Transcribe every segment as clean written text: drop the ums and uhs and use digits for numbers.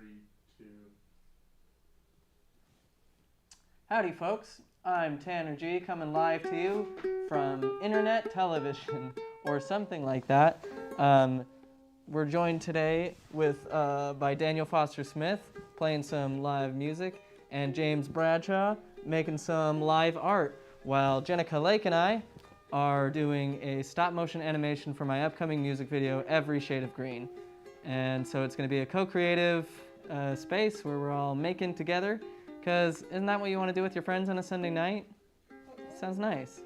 3, 2. Howdy folks, I'm Tanner G coming live to you from internet television or something like that. We're joined today by Daniel Foster Smith playing some live music and James Bradshaw making some live art, while Jenica Lake and I are doing a stop motion animation for my upcoming music video, Every Shade of Green. And so it's going to be a co-creative space where we're all making together, because isn't that what you want to do with your friends on a Sunday night? Sounds nice.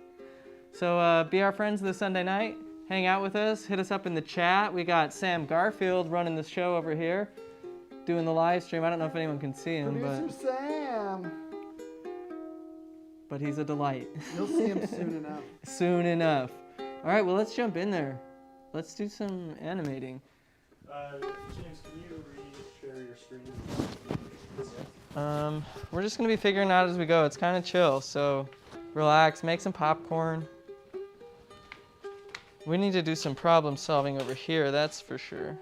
So be our friends this Sunday night. Hang out with us. Hit us up in the chat. We got Sam Garfield running the show over here, doing the live stream. I don't know if anyone can see him, Producer Sam. But he's a delight. You'll see him soon enough. Soon enough. All right, well, let's jump in there. Let's do some animating. James, can you re-share your screen? We're just going to be figuring it out as we go. It's kind of chill, so relax, make some popcorn. We need to do some problem solving over here, that's for sure.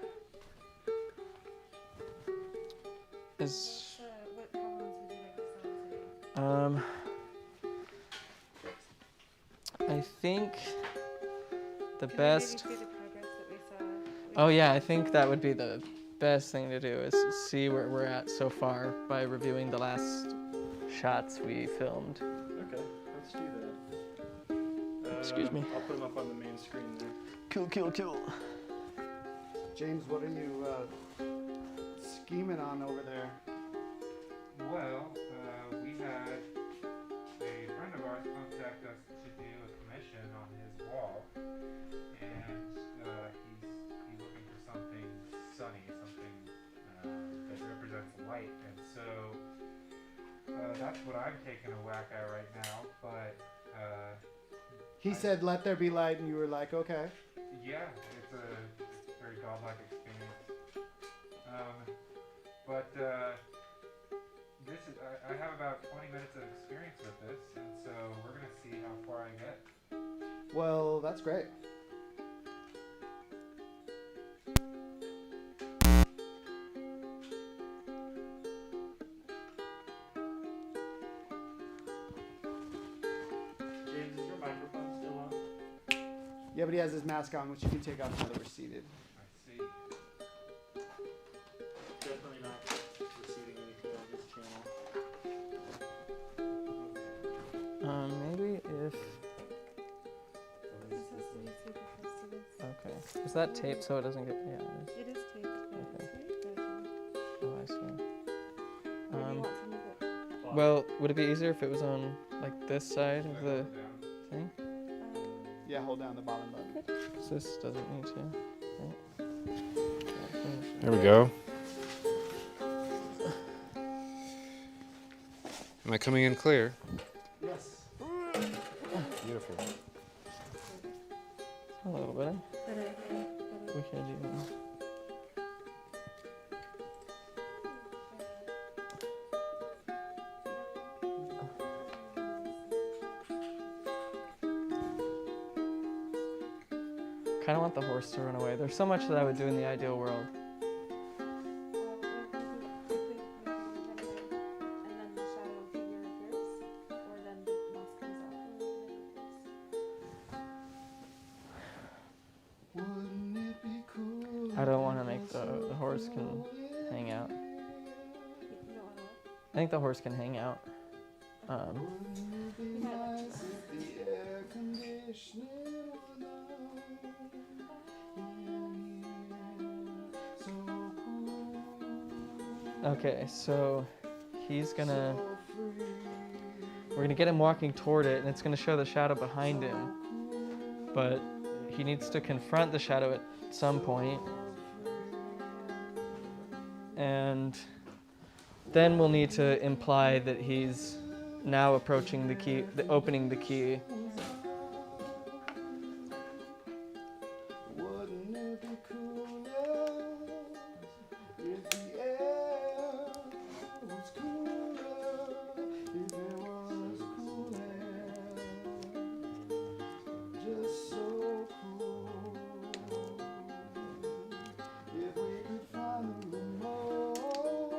What problems would you like to solve today? I think the Can best... we maybe see the progress that we saw? Oh yeah, I think that would be the best thing to do, is see where we're at so far by reviewing the last shots we filmed. Okay, let's do that. Excuse me. I'll put them up on the main screen there. Cool. James, what are you scheming on over there? Well, we had a friend of ours contact us to do a commission on his wall, and he's looking for something sunny, something that represents light, and so that's what I'm taking a whack at right now. But He said, "Let there be light," and you were like, "Okay." yeah, it's a very godlike experience. But this is, I have about 20 minutes of experience with this, and so we're gonna see how far I get. Well, that's great. James, is your microphone still on? Yeah, but he has his mask on, which you can take off now that we're seated. I see. Definitely not receiving anything on this channel. Maybe if... This has to be super close to this. Okay. Is that taped so it doesn't get... Yeah, it is. It is taped, but Okay. it's very fuzzy. Oh, I see. Or do you want to move it? Well, would it be easier if it was on, like, this side Should I of hold the it down? thing? Yeah, hold down the bottom button. 'Cause this doesn't need to. Right? There we go. Am I coming in clear? Yes. Beautiful. A little better. Better. We could even... kind of want the horse to run away. There's so much that I would do in the ideal world. And then the shadow figure appears, or then the mask comes off and the figure appears. Wouldn't it be cool? I don't want to make the horse can hang out. You don't want to what? I think the horse can hang out. Wouldn't it be nice if the air conditioning were low? So cool. Okay, so he's gonna... So free. We're gonna get him walking toward it, and it's gonna show the shadow behind him. But he needs to confront the shadow at some point. And then we'll need to imply that he's now approaching the key, opening the key. Wouldn't it be cooler if the air was cooler, if it was cool air, just so cool. If we could find the remote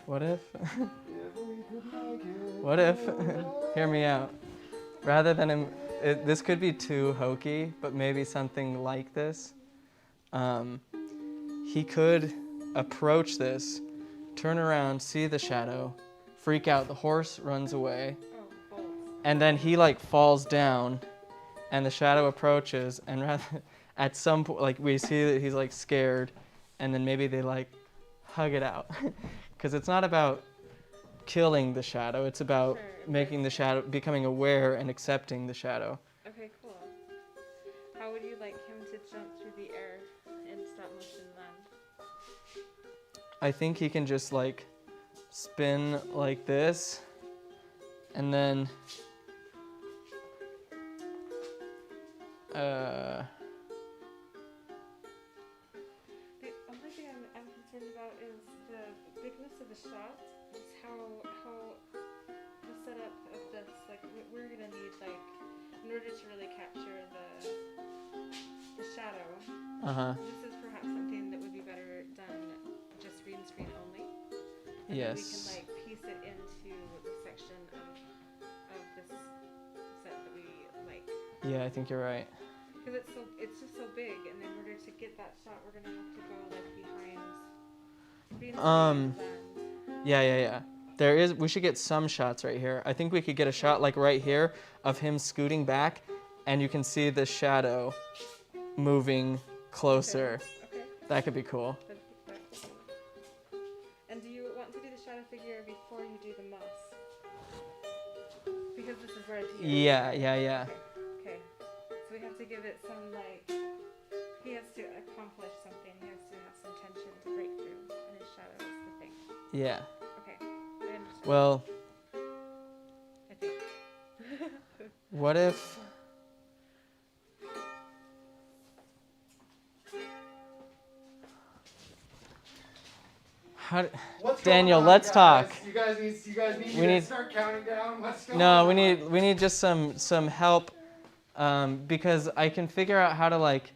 What if? If we could make it What if? through Hear me out. Rather than him, this could be too hokey, but maybe something like this. He could approach this, turn around, see the shadow, freak out. The horse runs away, Oh, bolts. and then he like falls down, and the shadow approaches, and rather, at some point, like we see that he's like scared, and then maybe they like hug it out, because it's not about killing the shadow. It's about Sure, making the shadow, becoming aware and accepting the shadow. Okay, cool. How would you like him to jump through the air in stop motion then? I think he can just like spin like this, and then The only thing I'm concerned about is the bigness of the shot. Is how the setup of this. Like we're gonna need like in order to really capture the shadow. This is perhaps something that would be better done just green screen only. And then we can Yes. like piece it into the section of this set that we like. Yeah, I think you're right. Because it's just so big, and in order to get that shot, we're gonna have to go like behind green screen lens. Yeah. We should get some shots right here. I think we could get a shot like right here of him scooting back, and you can see the shadow moving closer. Okay. That could be cool. That could be. And do you want to do the shadow figure before you do the moss? Because this is right here. Yeah. Okay. So we have to give it some like. He has to accomplish something. He has to have some tension to break through, and his shadow is the thing. Yeah. Okay. I understand. Well, I think. what if? What's Daniel, going on, let's guys? talk. You guys need We to need- start counting down. What's going No, on? we need just some help, because I can figure out how to like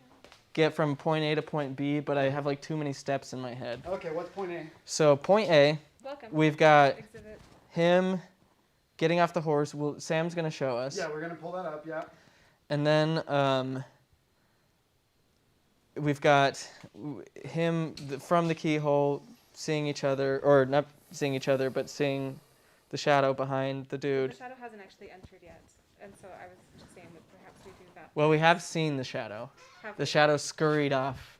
get from point A to point B, but I have like too many steps in my head. Okay, what's point A? So point A, Welcome. we've got Exhibit. him getting off the horse. Sam's gonna show us. Yeah, we're gonna pull that up. Yeah. And then we've got him from the keyhole seeing each other, or not seeing each other, but seeing the shadow behind the dude. The shadow hasn't actually entered yet, and so I was just saying that perhaps we do that. Well, we have seen the shadow. Have The we? shadow scurried off.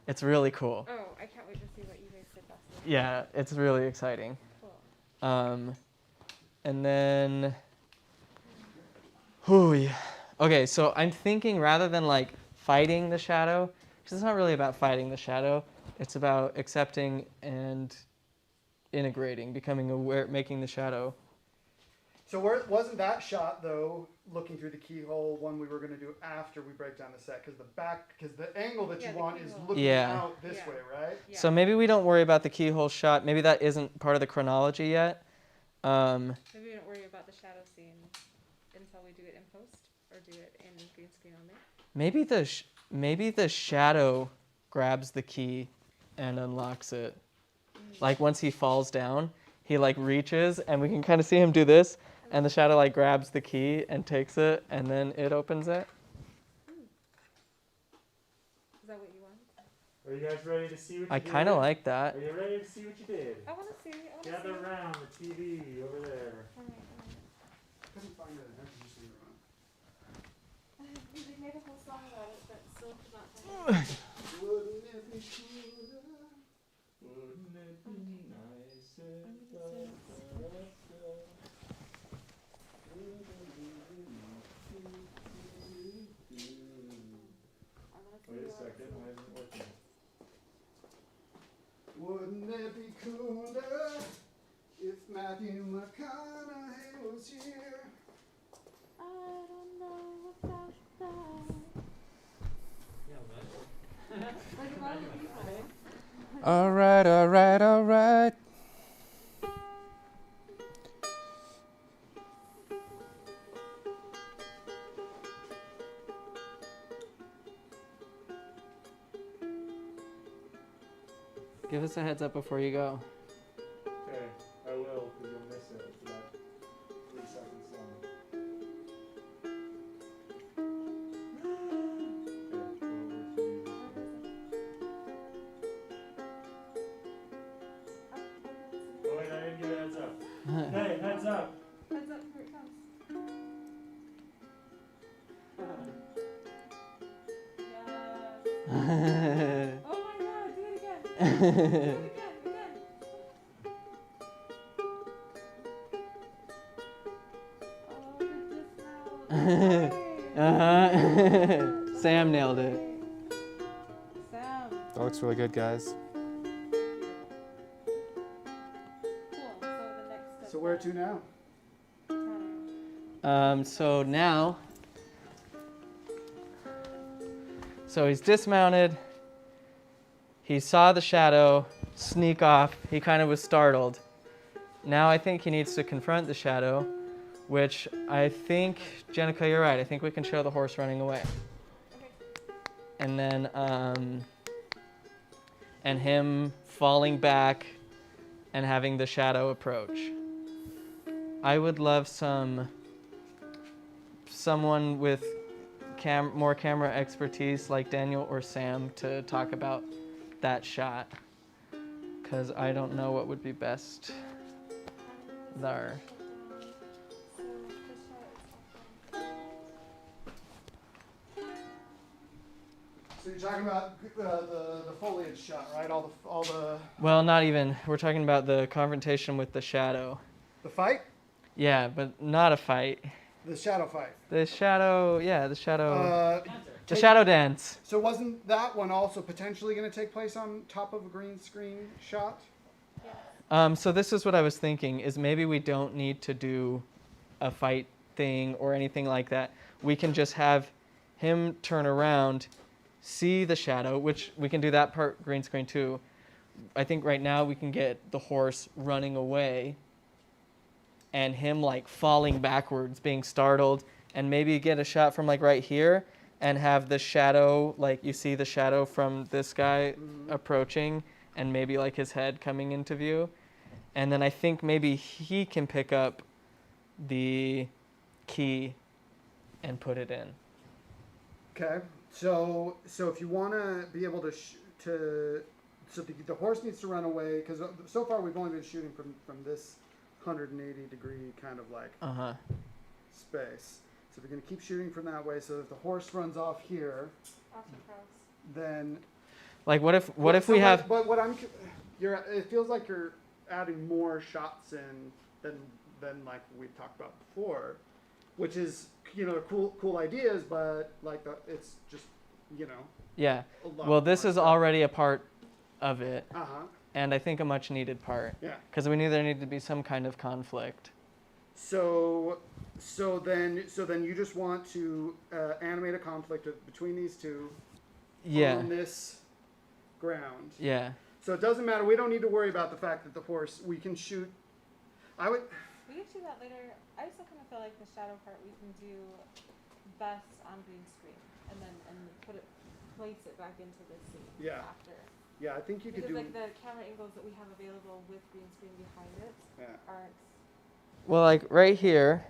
It's really cool. Oh, I can't wait to see what you guys did last week. Yeah, it's really exciting. Cool. And then, yeah. Okay, so I'm thinking rather than like fighting the shadow, because it's not really about fighting the shadow, it's about accepting and integrating, becoming aware, making the shadow. So wasn't that shot though, looking through the keyhole, one we were gonna do after we break down the set? Because the angle that Yeah, you the want is keyhole. looking Yeah. out this Yeah. way, right? Yeah. So maybe we don't worry about the keyhole shot. Maybe that isn't part of the chronology yet. Maybe we don't worry about the shadow scene until we do it in post, or do it in green screen only. Maybe the shadow grabs the key and unlocks it. Like once he falls down, he like reaches, and we can kind of see him do this, and the shadow like grabs the key and takes it, and then it opens it. Is that what you want? Are you guys ready to see what you I did? kind of like that. Are you ready to see what you did? I want to see. Gather around the TV over there. Couldn't find it. I just leave it on. They made a whole song about it, but still could not find it. Wouldn't it be cooler? Wouldn't it be nice Wait a second, why isn't it working? Wouldn't it be cooler if Matthew McConaughey was here? I don't know about that. Like about other people. Alright. Give us a heads up before you go. Okay, I will, because you'll miss it. It's about 3 seconds long. Oh wait, I didn't give a heads up. Hey, heads up! Heads up, here it comes. Yes. Oh my god, do it again. Do it again, again. Oh, you're just now. Sam nailed it. Sam. That looks really good, guys. Cool. So the next step. So where to now? So now, so he's dismounted. He saw the shadow sneak off. He kind of was startled. Now I think he needs to confront the shadow, which I think, Jenica, you're right. I think we can show the horse running away. Okay. And then, and him falling back and having the shadow approach. I would love someone with more camera expertise like Daniel or Sam to talk about that shot, because I don't know what would be best there. So you're talking about the foliage shot, right? All the Well, not even. We're talking about the confrontation with the shadow. the fight, Yeah, but not a fight. the shadow fight. The shadow, yeah, the shadow Take- shadow dance. So wasn't that one also potentially going to take place on top of a green screen shot? So this is what I was thinking, is maybe we don't need to do a fight thing or anything like that. We can just have him turn around, see the shadow, which we can do that part green screen too. I think right now we can get the horse running away and him like falling backwards, being startled, and maybe get a shot from like right here and have the shadow, like you see the shadow from this guy approaching and maybe like his head coming into view. And then I think maybe he can pick up the key and put it in. Okay. So if you want to be able to so the horse needs to run away, because so far we've only been shooting from this 180 degree kind of like space. So we're going to keep shooting from that way. So if the horse runs off here, Awesome cross. then Like what if we have But it feels like you're adding more shots in than like we talked about before, which is cool ideas, but like it's just yeah. a lot. Well, this more is stuff. already a part of it, And I think a much needed part, yeah. because we knew there needed to be some kind of conflict. So then you just want to animate a conflict between these two Yeah. on this ground. Yeah. So it doesn't matter. We don't need to worry about the fact that the horse. We can shoot. I would. We can do that later. I still kind of feel like the shadow part we can do best on green screen, and place it back into the scene Yeah. after. Yeah, I think you could Because do. like the camera angles that we have available with green screen behind it Yeah. aren't. Well, like right here,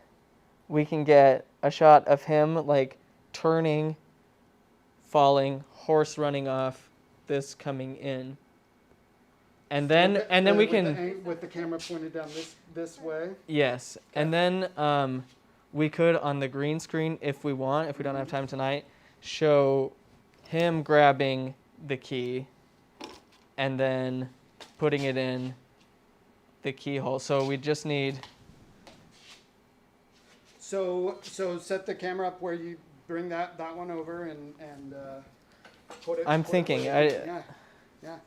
we can get a shot of him like turning, falling, horse running off, this coming in. And then we can with the camera pointed down this way. yes, and then we could on the green screen if we want, if we don't have time tonight, show him grabbing the key and then putting it in the keyhole. So we just need. So set the camera up where you bring that one over and put it. I'm put it thinking, where you- yeah.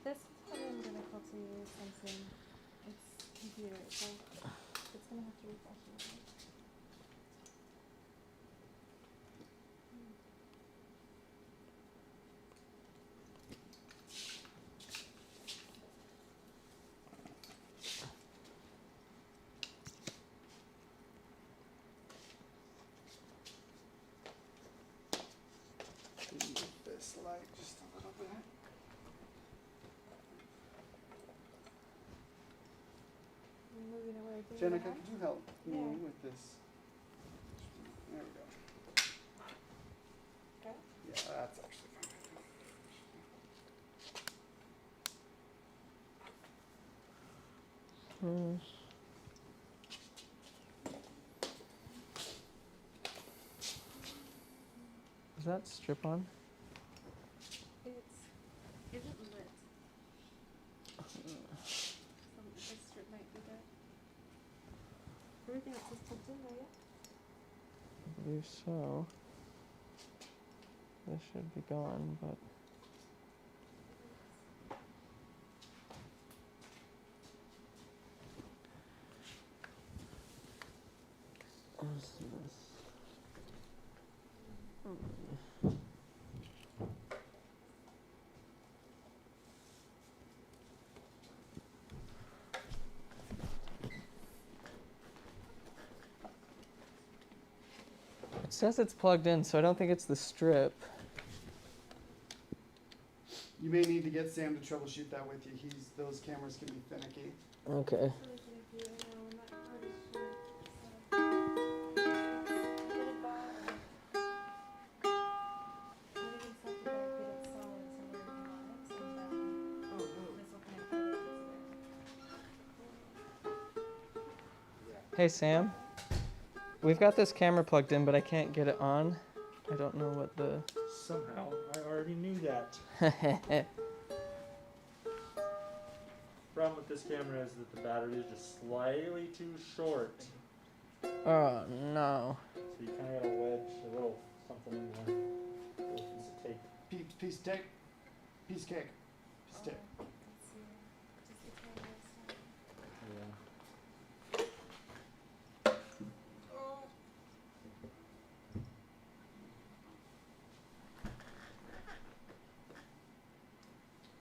This is having difficulty sensing its computer, so it's gonna have to refresh it. Jenica, could you help me Yeah. with this? There we go. Okay. Yeah, that's actually fine. Is that strip on? It's isn't lit. Some a strip might be there. Everything else is tucked in there, yeah? I believe so. This should be gone, but what's this? It says it's plugged in, so I don't think it's the strip. You may need to get Sam to troubleshoot that with you. Those cameras can be finicky. Okay. Hey Sam, we've got this camera plugged in, but I can't get it on. I don't know what the... Somehow, I already knew that. Problem with this camera is that the battery is just slightly too short. Oh no. So you kind of gotta wedge a little something in there. A little piece of tape. Piece of tape. Piece of cake. Piece of tape. Yeah.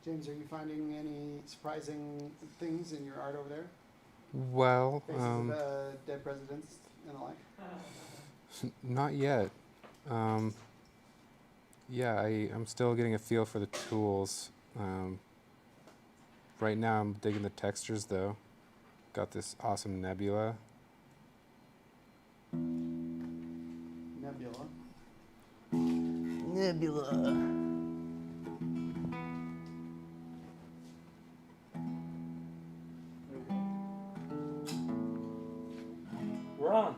James, are you finding any surprising things in your art over there? Well, Faces of dead presidents and the like? not yet. Yeah, I'm still getting a feel for the tools. Right now I'm digging the textures though. Got this awesome nebula. Nebula. Nebula. We're on.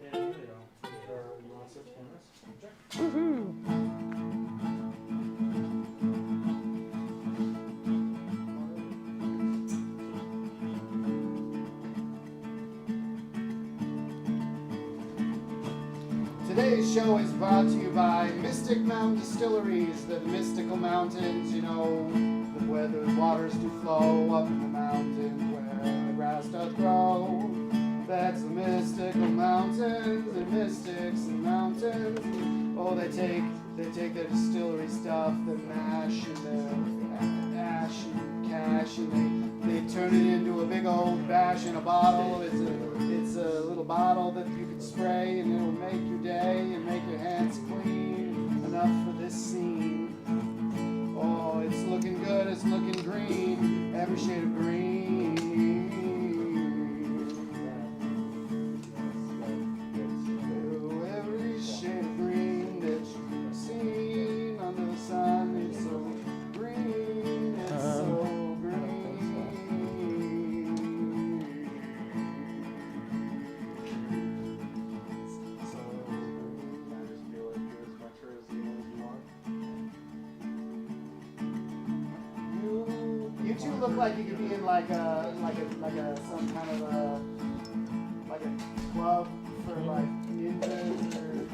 Yeah, here they are. These are lots of cameras. Woohoo! Today's show is brought to you by Mystic Mountain Distilleries, the mystical mountains, you know, where the waters do flow up in the mountains, where the grass does grow. That's the mystical mountains, and mystics and mountains. Oh, they take their distillery stuff, their mash and their ash and cash, and they turn it into a big old bash in a bottle. It's a little bottle that you can spray, and it'll make your day and make your hands clean. Enough for this scene. Oh, it's looking good, it's looking green, every shade of green. Oh, every shade of green that you've seen under the sun is so green, it's so green. So I just feel like you're as much or as evil as you want. you two look like you could be in like a some kind of a club for like ninjas or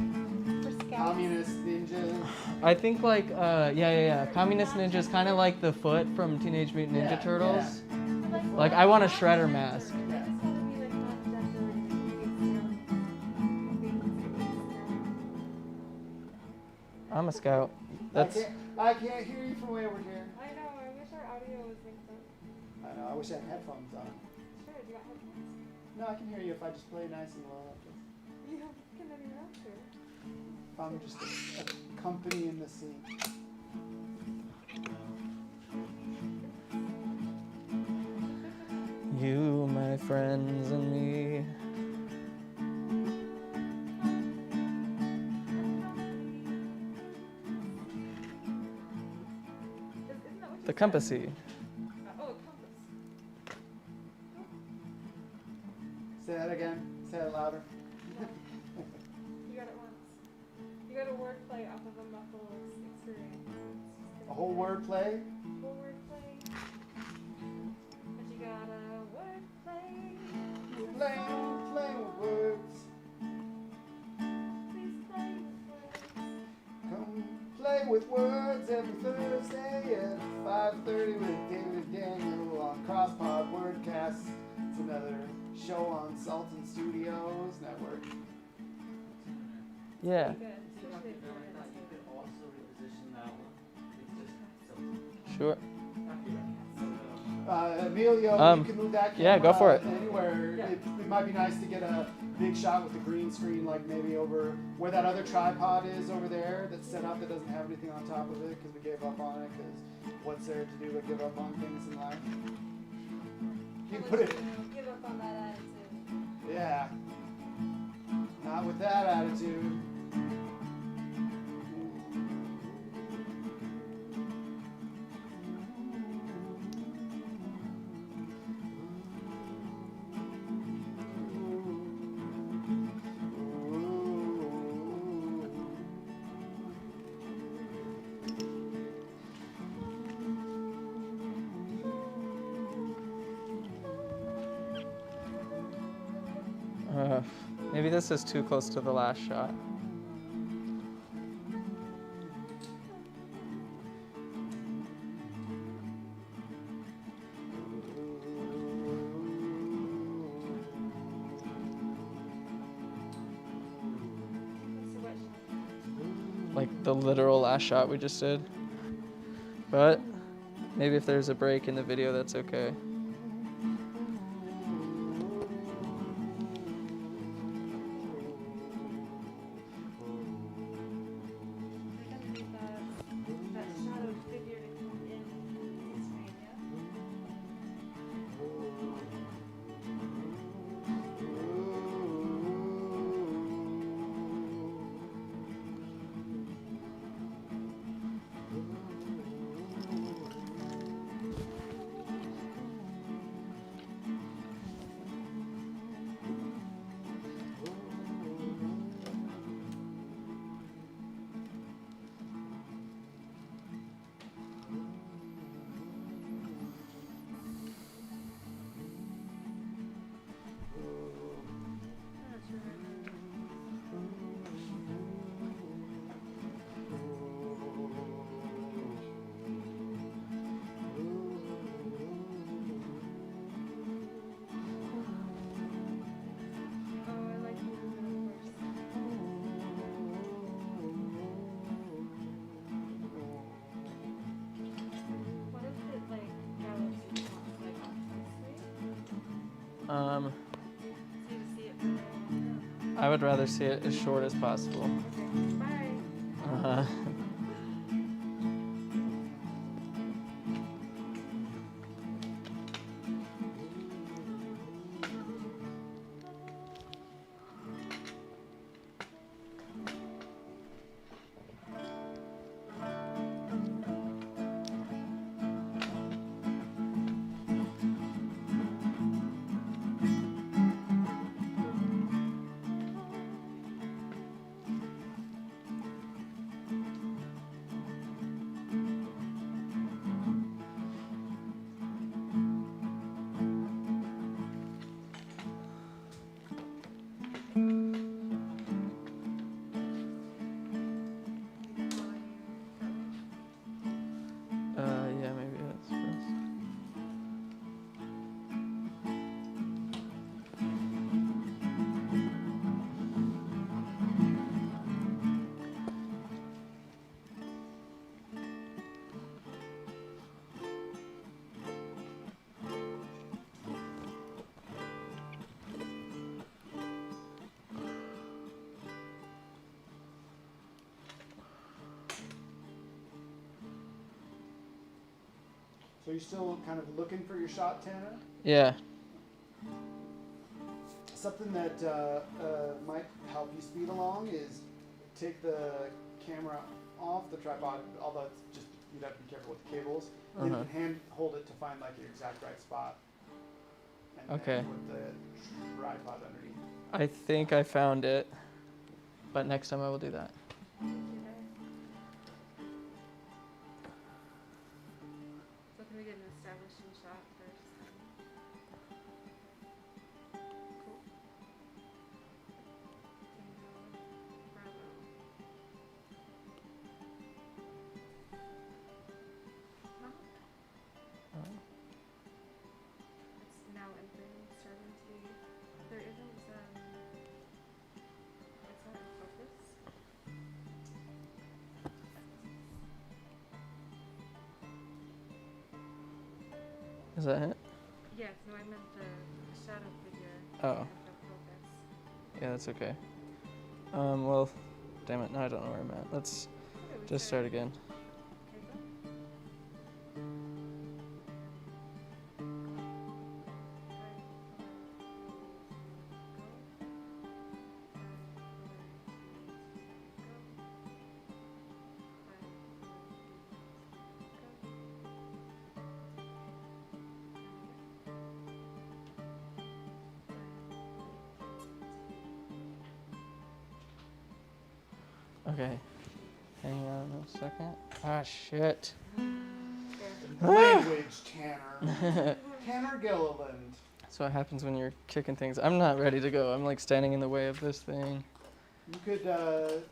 For scouts. communist ninjas. I think like, yeah. Communist Ninja's kind of like the Foot from Teenage Mutant Ninja Yeah, Turtles. But, Like, I want a Shredder mask. I just want to be like not gender and I'm a scout. That's... I can't hear you from way over here. I know, I wish our audio was linked up. I know. I wish I had headphones on. Sure, do you got headphones? No, I can hear you if I just play nice and low. You can let me know too. I'm just a company in the scene. my friends and me. Isn't that what you The said? compassy. Oh, a compass. Say that again. Say it louder. No. You got it once. You got a wordplay off of a muffled experience. A whole wordplay. Whole wordplay. But you got a wordplay. Playing with words. Please play with words. Come play with words every Thursday at 5:30 with David and Daniel on Crosspod Wordcast. It's another show on Salton Studios Network. Yeah. Pretty good. Especially if you're in You it. could also reposition that one. It's just Sure. Emilio, you can move that camera yeah, go for it. anywhere. Yeah. It might be nice to get a big shot with the green screen, like maybe over where that other tripod is over there that's set up that doesn't have anything on top of it because we gave up on it because what's there to do but give up on things in life? You I'll put let it, you give up on that attitude. yeah. Not with that attitude. Maybe this is too close to the last shot. So what shot? Like the literal last shot we just did. But maybe if there's a break in the video, that's okay. We're gonna need that shadow figure to come in the screen, yeah? I'm not sure right now. Oh, I like the movement, of course. What if it like gallops you want, like on the street? So you see it better. I would rather see it as short as possible. Okay. Bye. Uh-huh. Yeah, maybe that's best. So you're still kind of looking for your shot, Tanner? Yeah. something that might help you speed along is take the camera off the tripod, although it's just, you'd have to be careful with the cables. And you can hand hold it to find like your exact right spot. And Okay. then put the tripod underneath. I think I found it, but next time I will do that. So can we get an establishing shot first? Cool. Bravo. It's now entering, starting to be. There isn't it's not in focus. Is that it? Yes, no, I meant the shadow figure. Oh. Out of focus. Yeah, that's okay. Well, damn it, now I don't know where I'm at. Let's Okay, we just start again. Okay, go. Okay. Hang on a second. Ah, shit. Language, Tanner. Tanner Gilliland. That's what happens when you're kicking things. I'm not ready to go. I'm like standing in the way of this thing. You could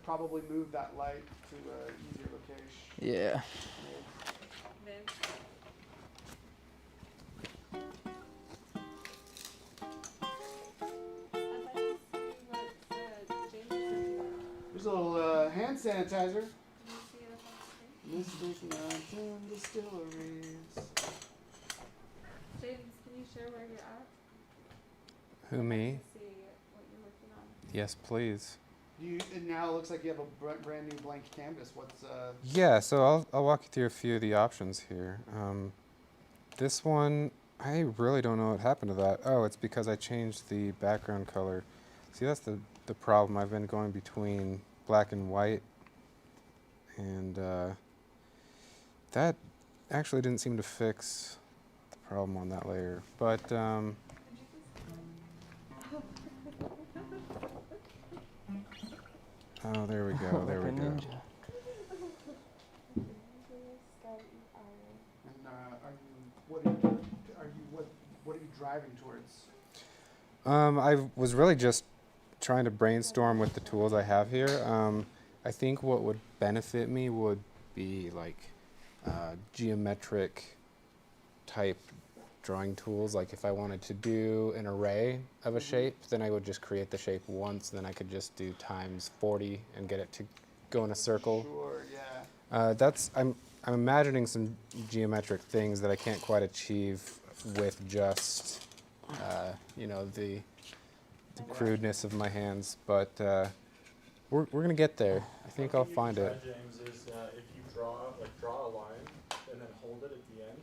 probably move that light to an easier location. Yeah. Then I'd like to see what James is doing. There's a little hand sanitizer. Can you see it up on Mystic Mountain Distilleries. screen? James, can you share where you're at? Who, me? To see what you're working on. Yes, please. And now it looks like you have a brand new blank canvas. What's Yeah, so I'll walk you through a few of the options here. This one, I really don't know what happened to that. Oh, it's because I changed the background color. See, that's the problem. I've been going between black and white, and that actually didn't seem to fix the problem on that layer. But oh, there we go. There we Like a go. ninja. and what are you driving towards? I was really just trying to brainstorm with the tools I have here. I think what would benefit me would be like geometric type drawing tools. Like if I wanted to do an array of a shape, then I would just create the shape once, then I could just do times 40 and get it to go in a circle. Sure, yeah. I'm imagining some geometric things that I can't quite achieve with just the crudeness of my hands, but we're gonna get there. I think I'll find it. Try, James, is if you draw a line and then hold it at the end,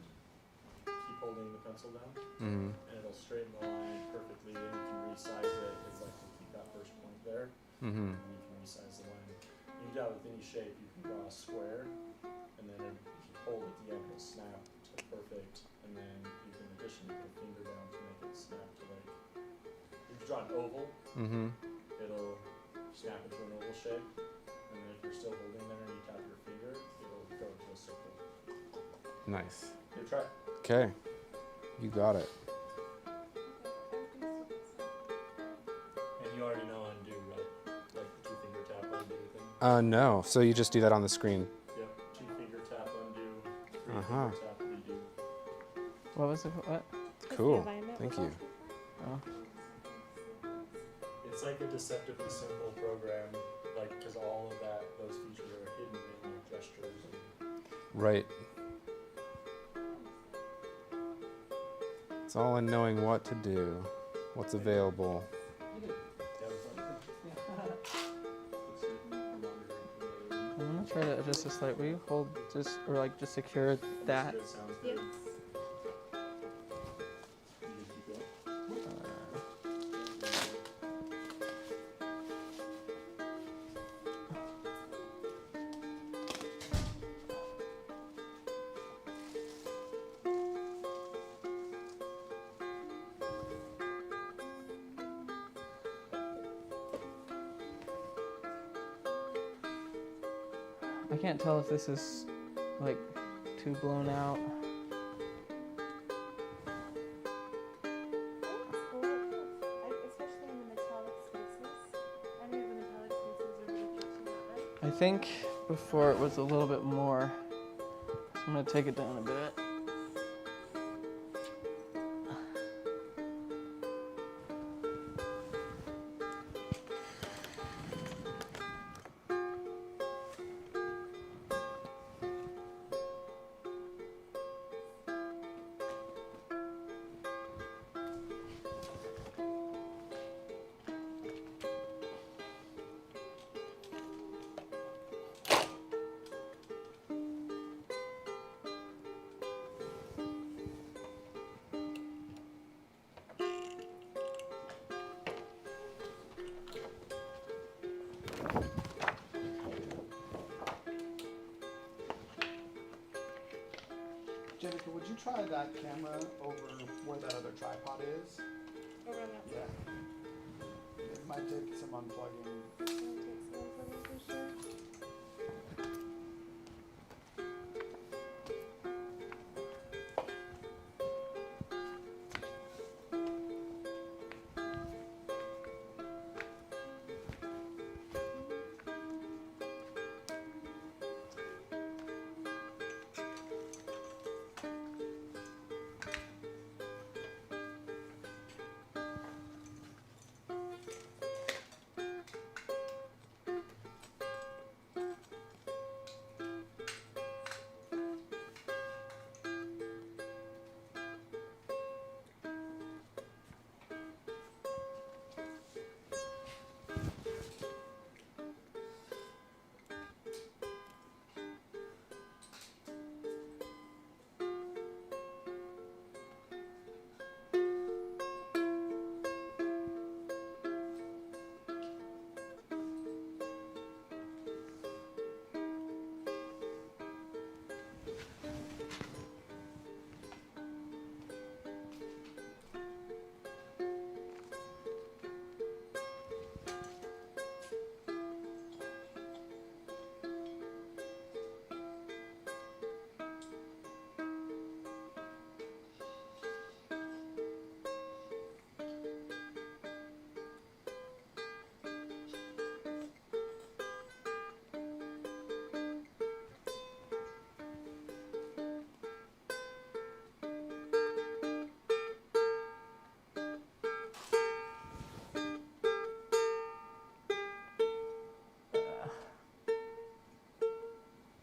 keep holding the pencil down, Mm-hmm. and it'll straighten the line perfectly. And you can resize it. It's like to keep that first point there, Mm-hmm. and you can resize the line. You can do that with any shape. You can draw a square, and then if you hold at the end, it'll snap to perfect. And then you can additionally put a finger down to make it snap to like. If you draw an oval, Mm-hmm. it'll snap into an oval shape, and then if you're still holding there and you tap your finger, it'll go to a circle. Nice. Good try. Okay, you got it. And you already know undo, right? Like the two finger tap undo thing. No. So you just do that on the screen. Yep. Two finger tap undo. Three Uh-huh. finger tap redo. What was it? What? Cool. Thank you. Oh. It's like a deceptively simple program, like because all of those features are hidden in like gestures. Right. It's all in knowing what to do, what's available. I'm gonna try to adjust this light. Will you hold just, or like just secure that? Good, sounds Yes. good. You good to keep going? I can't tell if this is like too blown out. Especially in the metallic spaces. Any of the metallic spaces are really catching that, right? I think before it was a little bit more. So I'm gonna take it down a bit. Jennifer, would you try that camera over where that other tripod is? Over on that side. Yeah. It might take some unplugging. It'll take some unplugging for sure.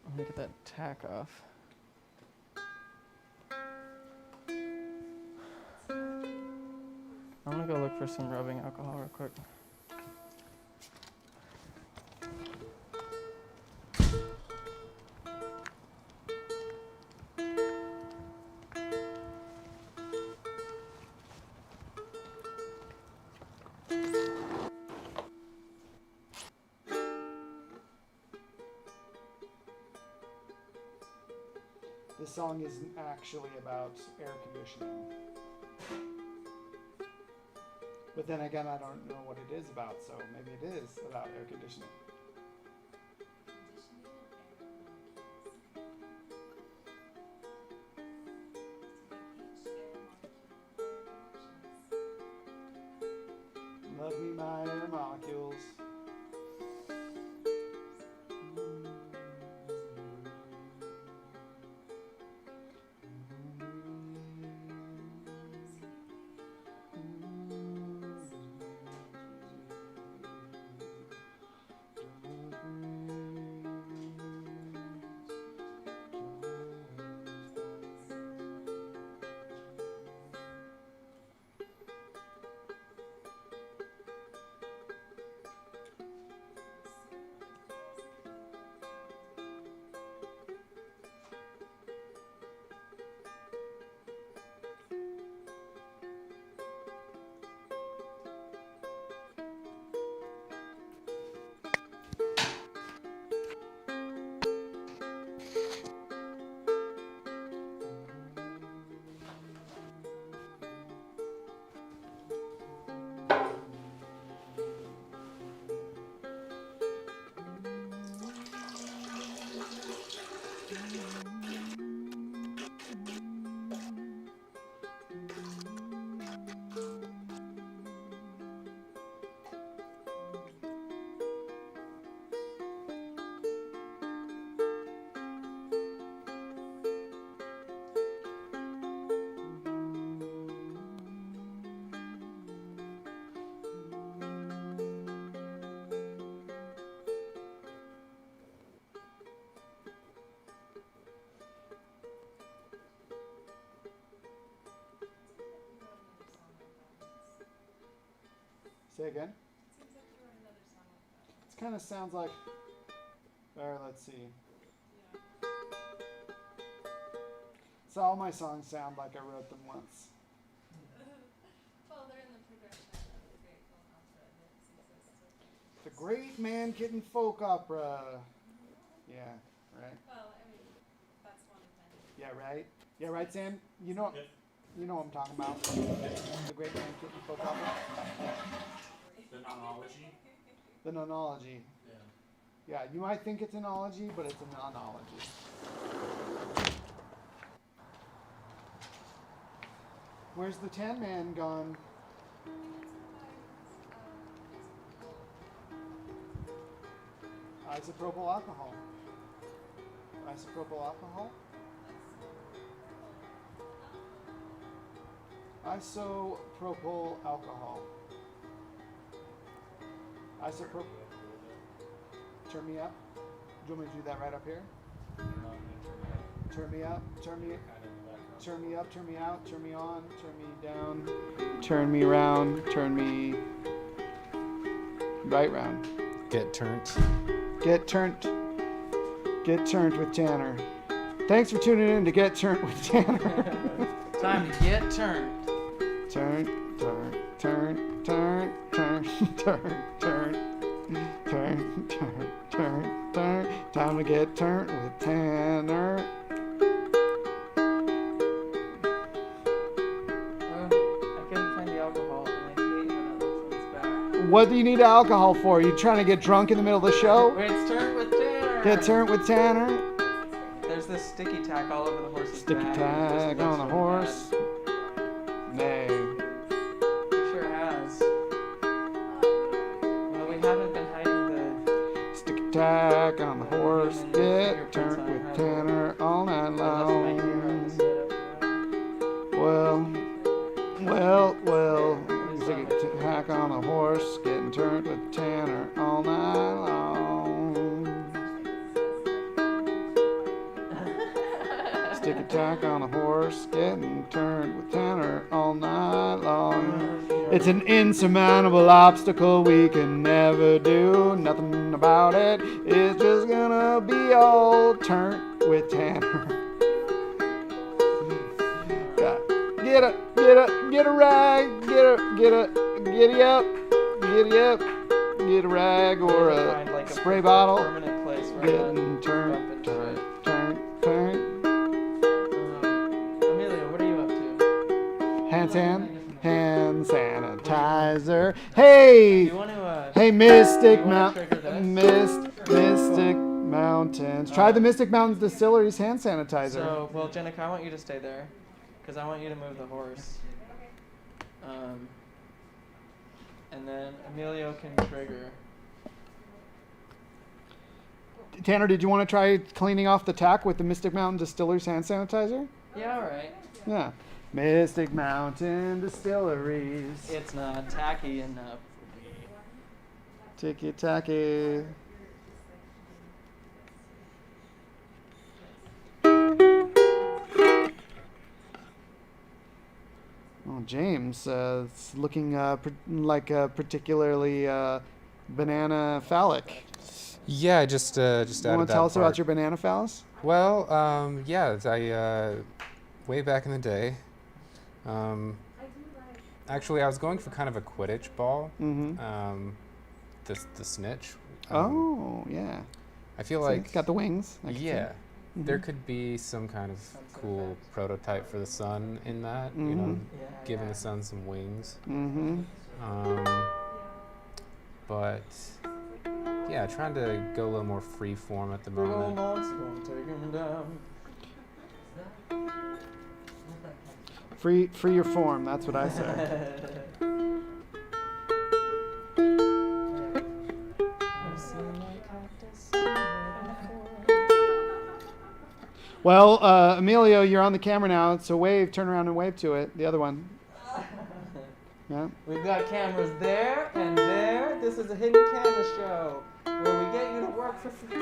Let me get that tack off. I'm gonna go look for some rubbing alcohol real quick. This song isn't actually about air conditioning. But then again, I don't know what it is about, so maybe it is about air conditioning. Love me my air molecules. Say again. Seems like you wrote another song like that. It kind of sounds like. Let's see. Yeah. So all my songs sound like I wrote them once. Well, they're in the progression of the great folk opera that exists. The Great Man Kitten Folk Opera. Yeah, right. Well, I mean, that's one of many. Yeah, right. Yeah, right, Sam. You know what I'm talking about. The Great Man Kitten Folk Opera. The nonology. The nonology. Yeah. Yeah, you might think it's an ology, but it's a nonology. Where's the Tan Man gone? Isopropyl alcohol. Isopropyl alcohol? Isopropyl alcohol. Isopropyl. Turn me up. Do you want me to do that right up here? Turn me up. Turn me up. Turn me out. Turn me on. Turn me down. Turn me round. Turn me right round. Get turned. Get turned. Get turned with Tanner. Thanks for tuning in to Get Turned with Tanner. Time to get turned. Turn, turn, turn, turn, turn, turn, turn, turn, turn, turn, turn. Time to get turned with Tanner. I couldn't find the alcohol, and I hate how that looks on its back. What do you need alcohol for? You trying to get drunk in the middle of the show? Wait, it's turned with Tanner. Get turned with Tanner. There's this sticky tack all over the horse's Sticky back. tag on the horse. Nay. It sure has. Well, we haven't been hiding the... Sticky tag on the horse. Get turned with Tanner all night I left my hair on the long. setup. Well. Sticky tack on the horse. Getting turned with Tanner all night long. Sticky tack on a horse, getting turned with Tanner all night long. It's an insurmountable obstacle we can never do nothing about it. It's just gonna be all turned with Tanner. Get a rag, giddy up, get a rag or Find, a like, spray bottle. permanent place where I'm Getting not turned. bumping shit. Amelia, what are you up to? Hand sanitizer. Hey, You want to, hey, Mystic you wanna Mount, trigger this? Mystic Mountains. Try the Mystic Mountains Distillery's hand sanitizer. So, well, Jenica, I want you to stay there, because I want you to move the horse. And then Emilio can trigger. Tanner, did you want to try cleaning off the tack with the Mystic Mountain Distillery's hand sanitizer? Yeah, all right. Yeah. Mystic Mountain Distilleries. It's not tacky enough for me. Ticky tacky. Oh, James, it's looking like particularly banana phallic. Yeah, I just added that. You want to tell us about part. your banana phallus? Well, yeah, way back in the day. Actually, I was going for kind of a Quidditch ball. Mm-hmm. The snitch. Oh, yeah. I feel See, like it's got the wings. I can see. yeah, Mhm. there could be some kind of cool prototype for the sun in that. You know, Mhm. Yeah, giving the sun some wings. Mm-hmm. But yeah, trying to go a little more free form at the Big old moment. monster gonna take him down. Free your form. That's what I say. Well, Emilio, you're on the camera now, so wave. Turn around and wave to it. The other one. Yeah. We've got cameras there and there. This is a hidden camera show where we get you to work for free.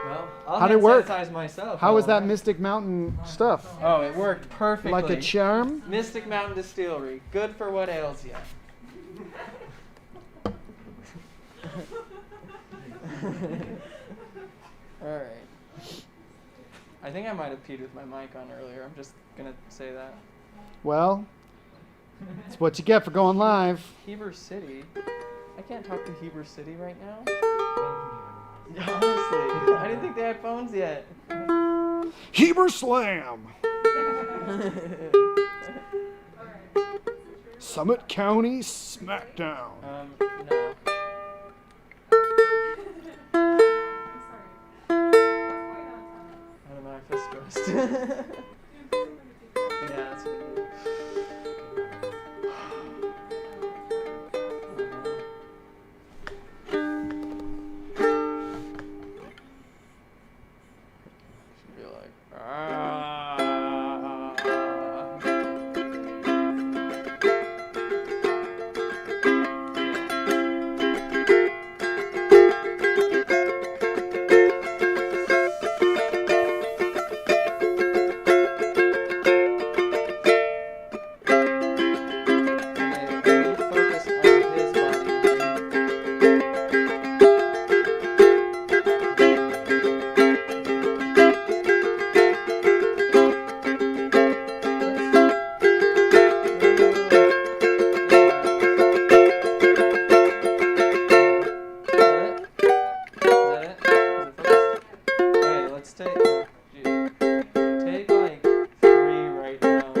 Well, Well, I'll How'd it hand work? sanitize myself. How was while that I'm- Mystic Mountain stuff? Oh, it worked perfectly. Like a charm? Mystic Mountain Distillery. Good for what ails you. Alright. I think I might have peed with my mic on earlier. I'm just going to say that. Well, it's what you get for going live. Heber City? I can't talk to Heber City right now? Honestly, I didn't think they had phones yet. Heber Slam! Summit County Smackdown. No. I don't know, I feel stressed. Yeah, that's what it is. Should be like, focus on his body. Okay, let's take like 3 right now.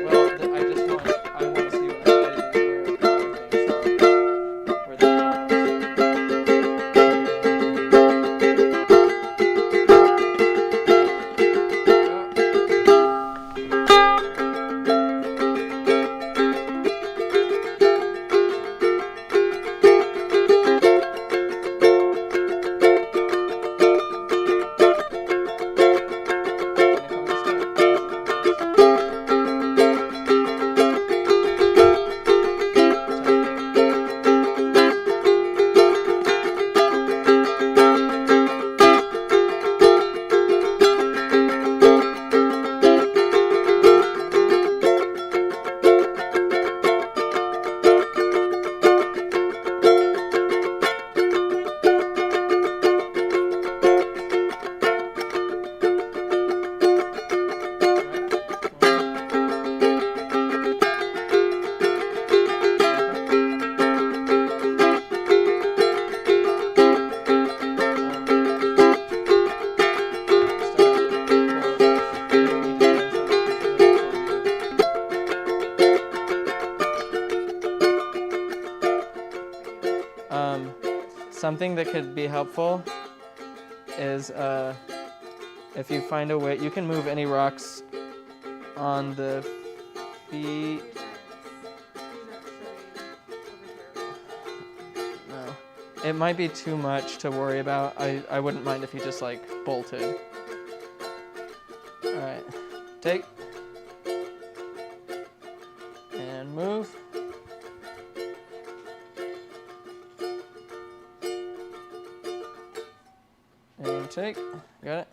Well, I want to see when I'm editing where the Something that could be helpful is if you find a way, you can move any rocks on the feet. No, it might be too much to worry about. I wouldn't mind if you just like bolted. All right, take and move. And take. Got it?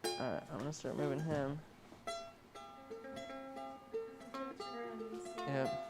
Alright, I'm gonna start moving him. Yep.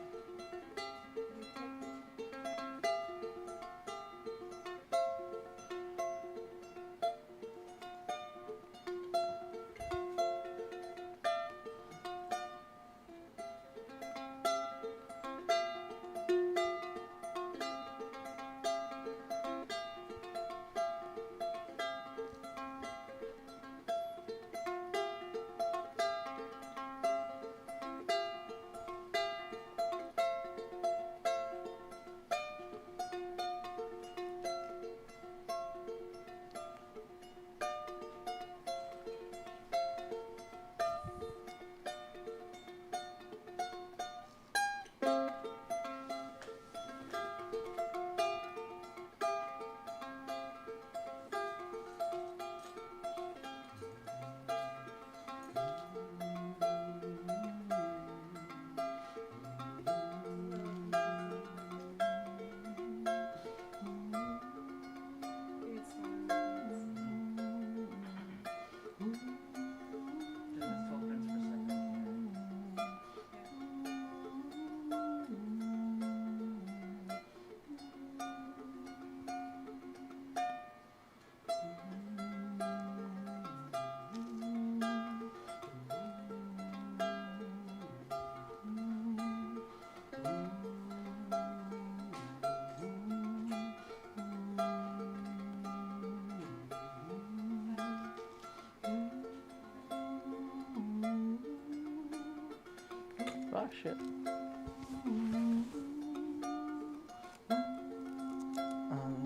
Oh shit.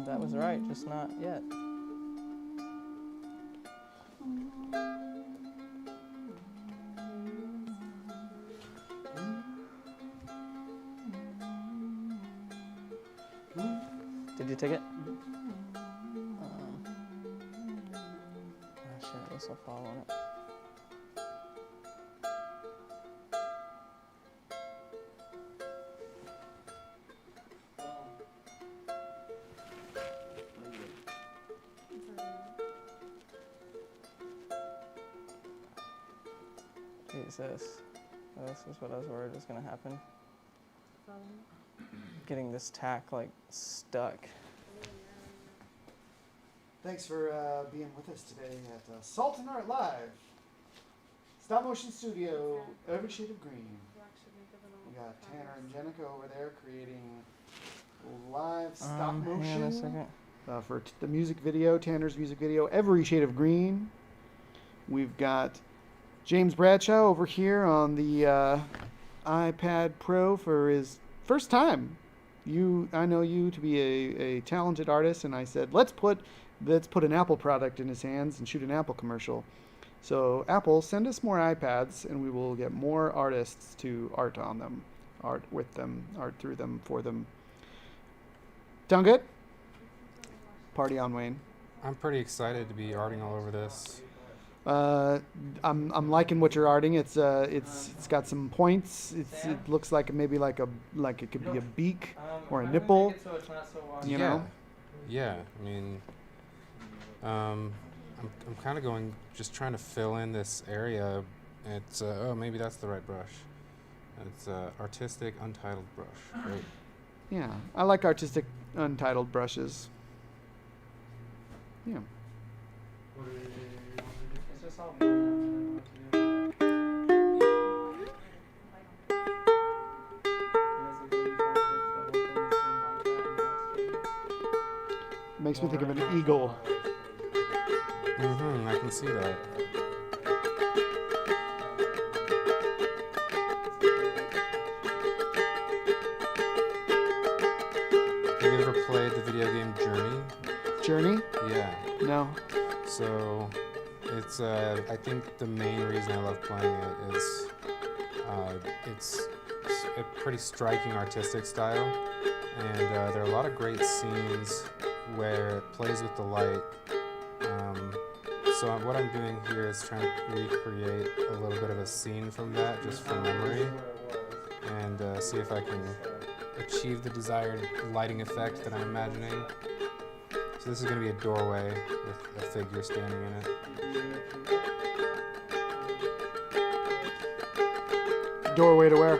That was right, just not yet. Did you take it? Oh shit, this will fall on it. Jesus. This is what I was worried was going to happen. Getting this tack, like, stuck. Thanks for being with us today at Salton Art Live. Stop motion studio, every shade of green. We got Tanner and Jenica over there creating live stop motion. Hang on a second. For the music video, Tanner's music video, every shade of green. We've got James Bradshaw over here on the iPad Pro for his first time. I know you to be a talented artist, and I said let's put an Apple product in his hands and shoot an Apple commercial. So Apple, send us more iPads, and we will get more artists to art on them, art with them, art through them, for them. Sound good? Party on, Wayne. I'm pretty excited to be arting all over this. I'm liking what you're arting. It's got some points. It looks like maybe like it could be a beak or a nipple. So it's not so long. You know? Yeah. I mean, I'm kind of just trying to fill in this area. It's maybe that's the right brush. It's artistic untitled brush. Great. Yeah, I like artistic untitled brushes. Yeah. It's just all blue. Makes me think of an eagle. I can see that. Have you ever played the video game Journey? Journey? Yeah. No. So it's I think the main reason I love playing it is it's a pretty striking artistic style, and there are a lot of great scenes where it plays with the light. So what I'm doing here is trying to recreate a little bit of a scene from that, just from memory, and see if I can achieve the desired lighting effect that I'm imagining. So this is going to be a doorway with a figure standing in it. Doorway to where?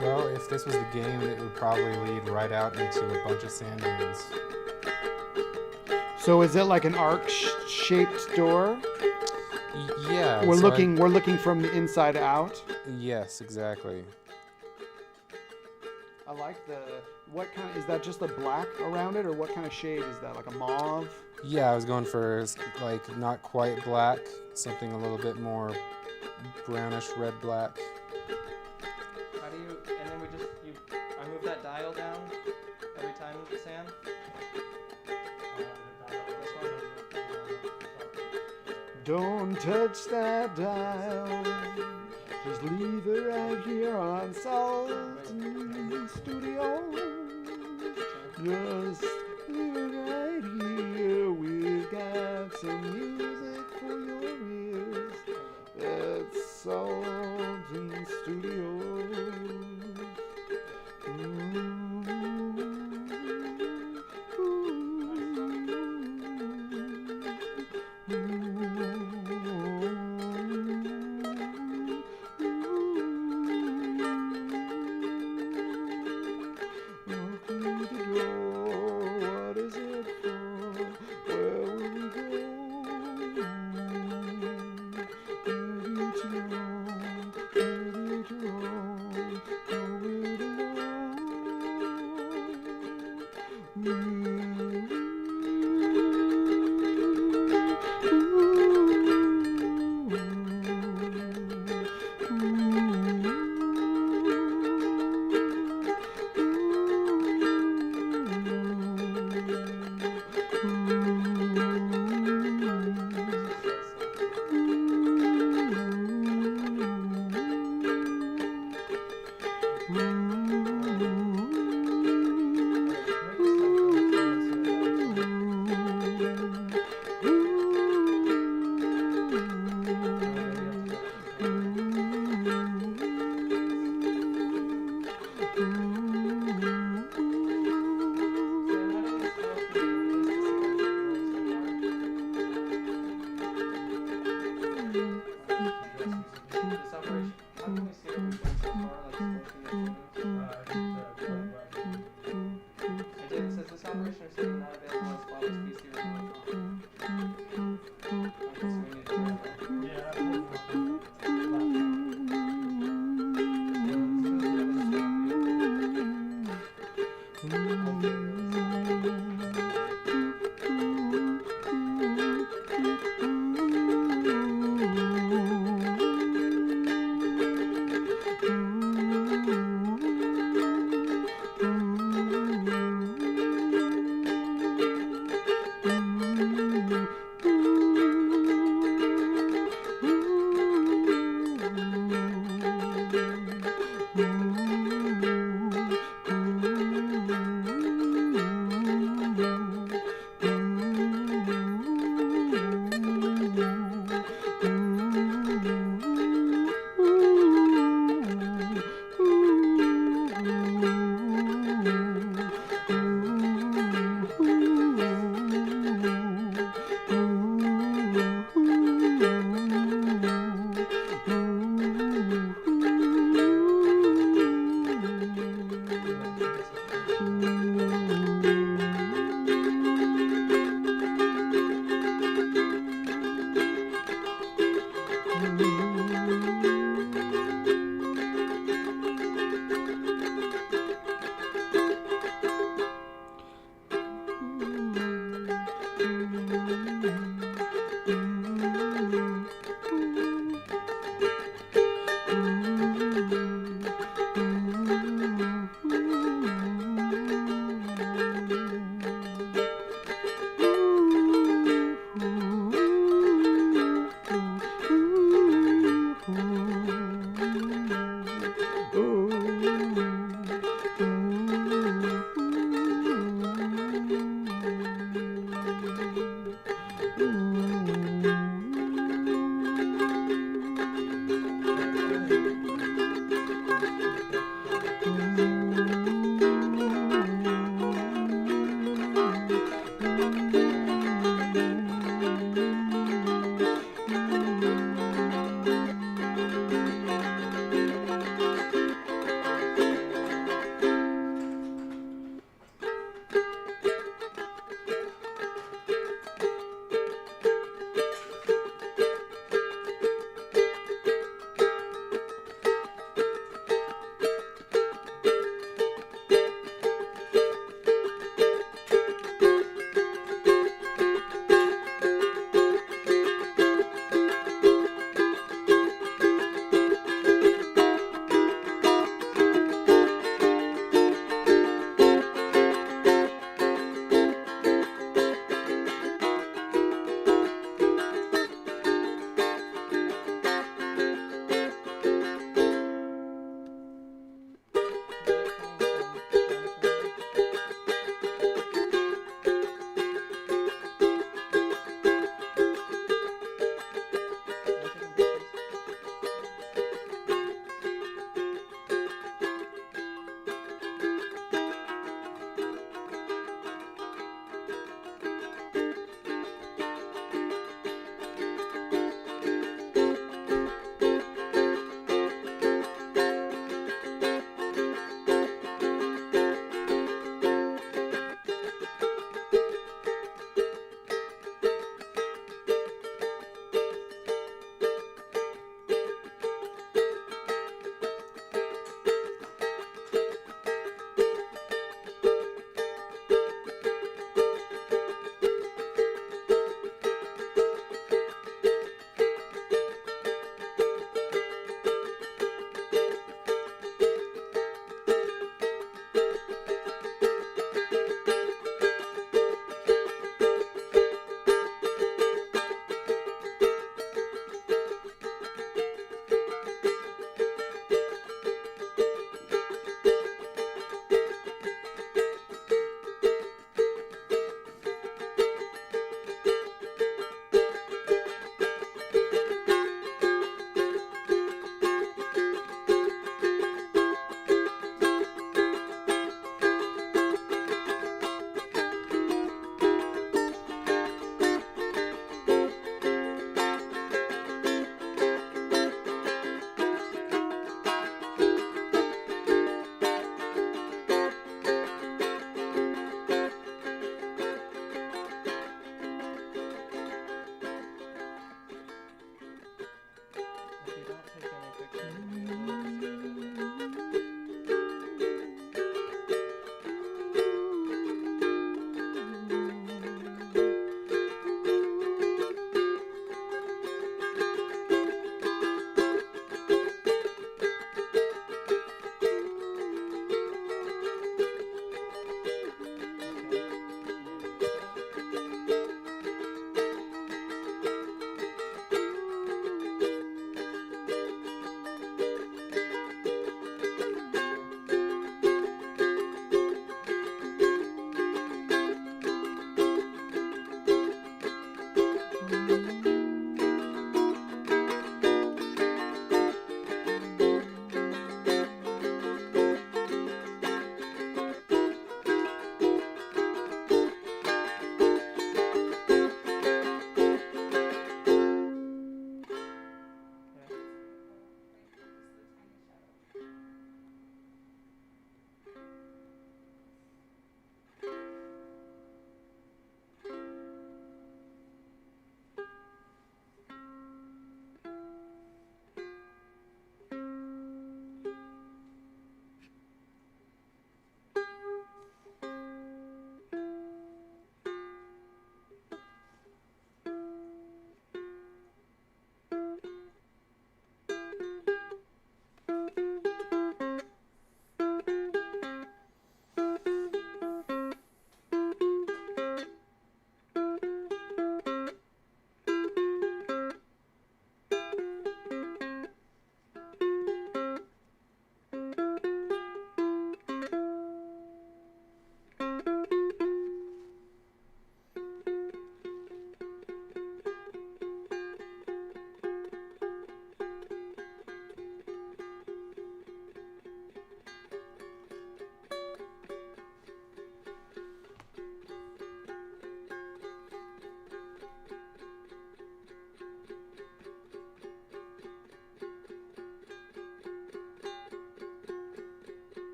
Well, if this was the game, it would probably lead right out into a bunch of sand dunes. So is it like an arc-shaped door? Yeah. We're looking from the inside out. Yes, exactly. I like what kind of, is that just a black around it, or what kind of shade is that, like a mauve? Yeah, I was going for like not quite black, something a little bit more brownish red-black. How do you, and then I move that dial down every time, Sam? This one? Don't touch that dial. Just leave it right here on Salton Studio. Just leave it right here. We've got some music for your ears. That's Salton Studios. What is it for? Where will we go?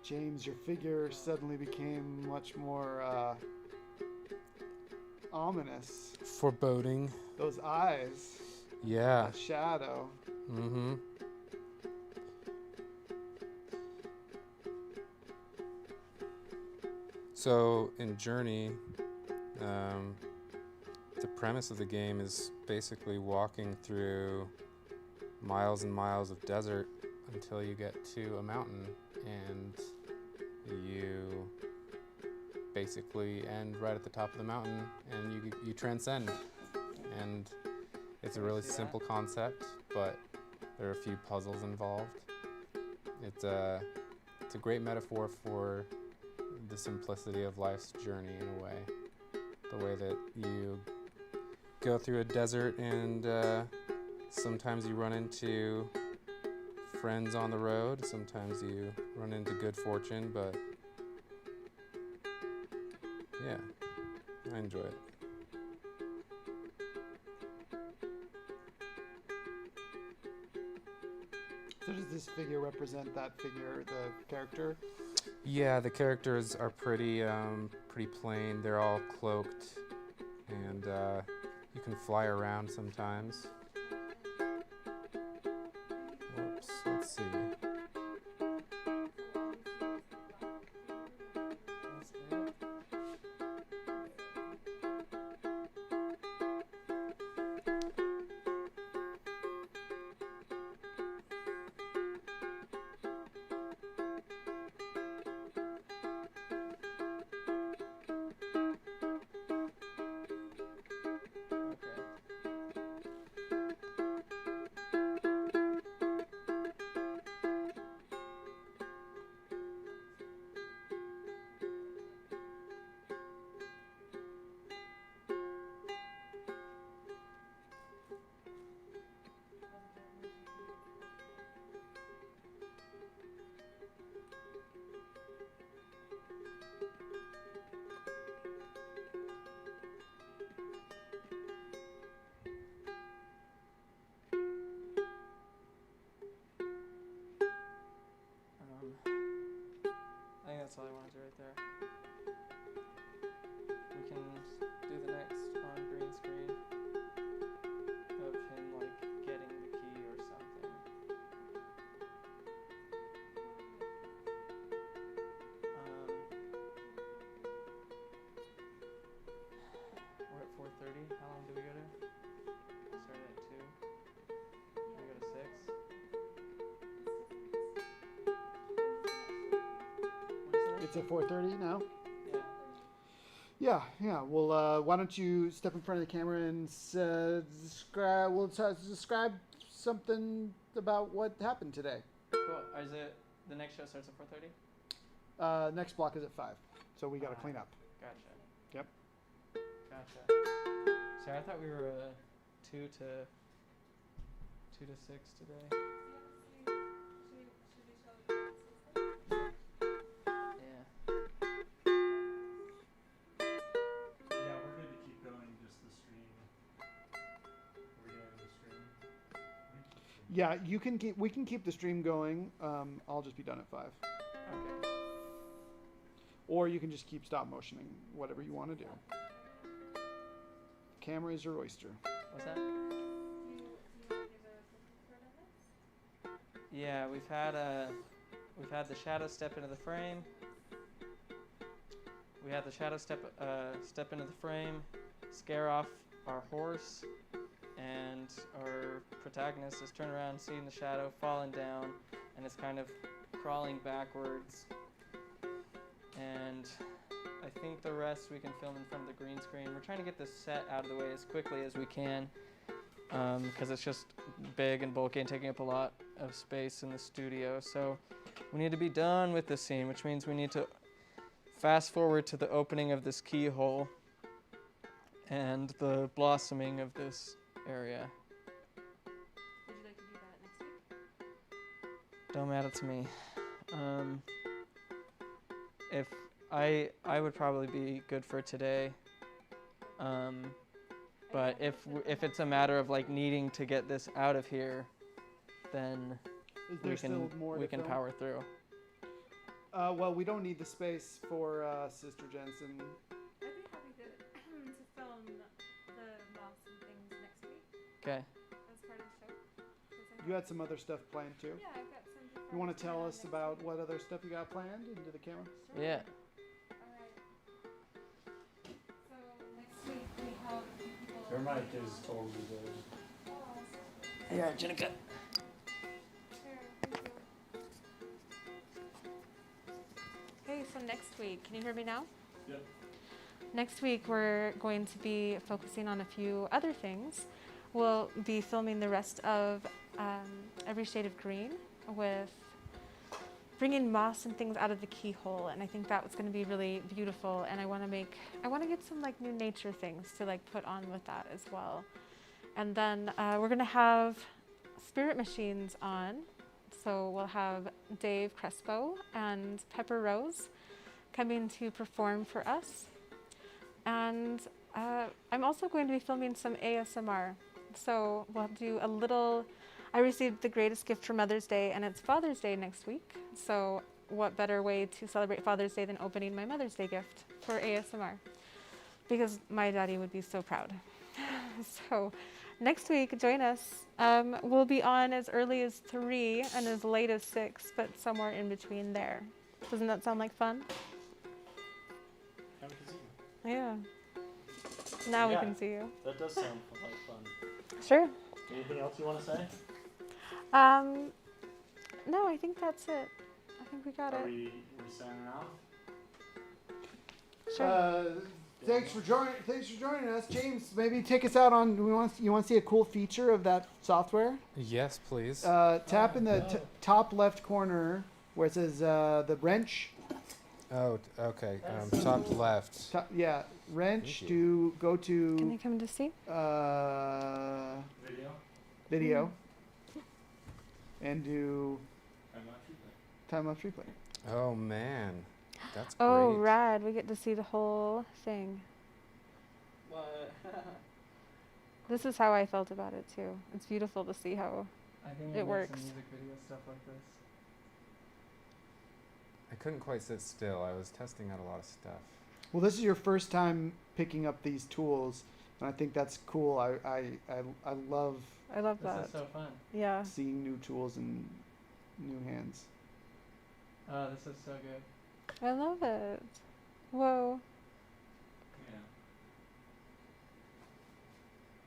James, your figure suddenly became much more ominous. Foreboding. Those eyes, Yeah. that shadow. Mm-hmm. So in Journey, the premise of the game is basically walking through miles and miles of desert until you get to a mountain, and you basically end right at the top of the mountain, and you transcend. And it's a really simple concept, but there are a few puzzles involved. It's a great metaphor for the simplicity of life's journey in a way. The way that you go through a desert and sometimes you run into friends on the road, sometimes you run into good fortune, but yeah, I enjoy it. So does this figure represent that figure, the character? Yeah, the characters are pretty plain. They're all cloaked, and you can fly around sometimes. Whoops, let's see. I think that's all I want to do right there. We can do the next on green screen of him like getting the key or something. We're at 4:30. How long do we go to? Started at 2. We go to 6. It's at 4:30 now? Yeah. Yeah. Well, why don't you step in front of the camera and describe something about what happened today. Cool. Is it the next show starts at 4:30? Next block is at 5, so we got to clean up. Gotcha. Yep. Gotcha. Sorry, I thought we were 2 to 6 today. Yeah. Yeah, we're good to keep going, just the stream. We're gonna end the stream. Yeah, we can keep the stream going. I'll just be done at 5. Okay. Or you can just keep stop motioning, whatever you want to do. Camera is your oyster. What's that? Yeah, we've had the shadow step into the frame. We had the shadow step into the frame, scare off our horse, and our protagonist is turned around, seeing the shadow, falling down, and is kind of crawling backwards. And I think the rest we can film in front of the green screen. We're trying to get this set out of the way as quickly as we can, because it's just big and bulky and taking up a lot of space in the studio. So we need to be done with this scene, which means we need to fast forward to the opening of this keyhole and the blossoming of this area. Would you like to do that next week? Don't matter to me. If I would probably be good for today. But if it's a matter of like needing to get this out of here, then Is there we still can more we to can film? power through. Well, we don't need the space for Sister Jensen. I'd be happy to film the moss and things next week Okay. as part of the show. 'Cause I You have- had some other stuff planned too. Yeah, I've got some. You want to tell planned us next about week. what other stuff you got planned into the camera? Sure. Yeah. Alright. So next week we have a few people. Your mic is totally good. Yeah, Jenica. Here, thank you. Hey, so next week, can you hear me now? Yep. Next week, we're going to be focusing on a few other things. We'll be filming the rest of Every Shade of Green with bringing moss and things out of the keyhole, and I think that was going to be really beautiful. And I want to get some like new nature things to like put on with that as well. And then we're going to have Spirit Machines on. So we'll have Dave Crespo and Pepper Rose coming to perform for us. And I'm also going to be filming some ASMR. So we'll do a little, I received the greatest gift for Mother's Day, and it's Father's Day next week. So what better way to celebrate Father's Day than opening my Mother's Day gift for ASMR? Because my daddy would be so proud. So next week, join us. We'll be on as early as 3 and as late as 6, but somewhere in between there. Doesn't that sound like fun? Have a casino. Yeah. Now we Yeah. can see you. That does sound like fun. Sure. Anything else you want to say? No, I think that's it. I think we got Are it. we signing off? Sure. Thanks for joining us, James. Maybe take us out on. You want to see a cool feature of that software? Yes, please. Tap in the top left corner where it says the wrench. Oh, okay. Top left. Yeah, wrench. Thank Go Can to I come to see? Video? video, and do I'm not sure. time lapse replay. Oh man, that's Oh, great. rad. We get to see the whole thing. What? This is how I felt about it, too. It's beautiful to see how. I think It we make works. some music video stuff like this. I couldn't quite sit still. I was testing out a lot of stuff. Well, this is your first time picking up these tools, and I think that's cool. I love I love This that. is so fun. Yeah. seeing new tools and new hands. Oh, this is so good. I love it. Whoa.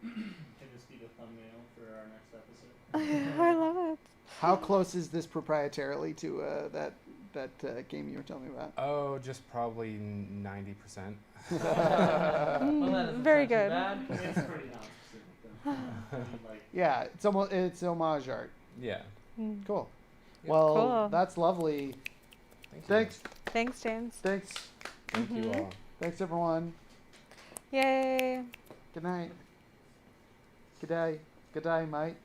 Yeah. Can this be the thumbnail for our next episode? I love it. How close is this proprietarily to that game you were telling me about? Oh, just probably 90%. Well, that doesn't Very sound too good. bad. It's pretty non-specific though. I mean, like, Yeah, it's homage art. Yeah. Mm. Cool. Yep. Well, Cool. that's lovely. Thank you. Thanks, Thanks, James. Thank you all. thanks everyone. Yay. Good night. Good day, mate.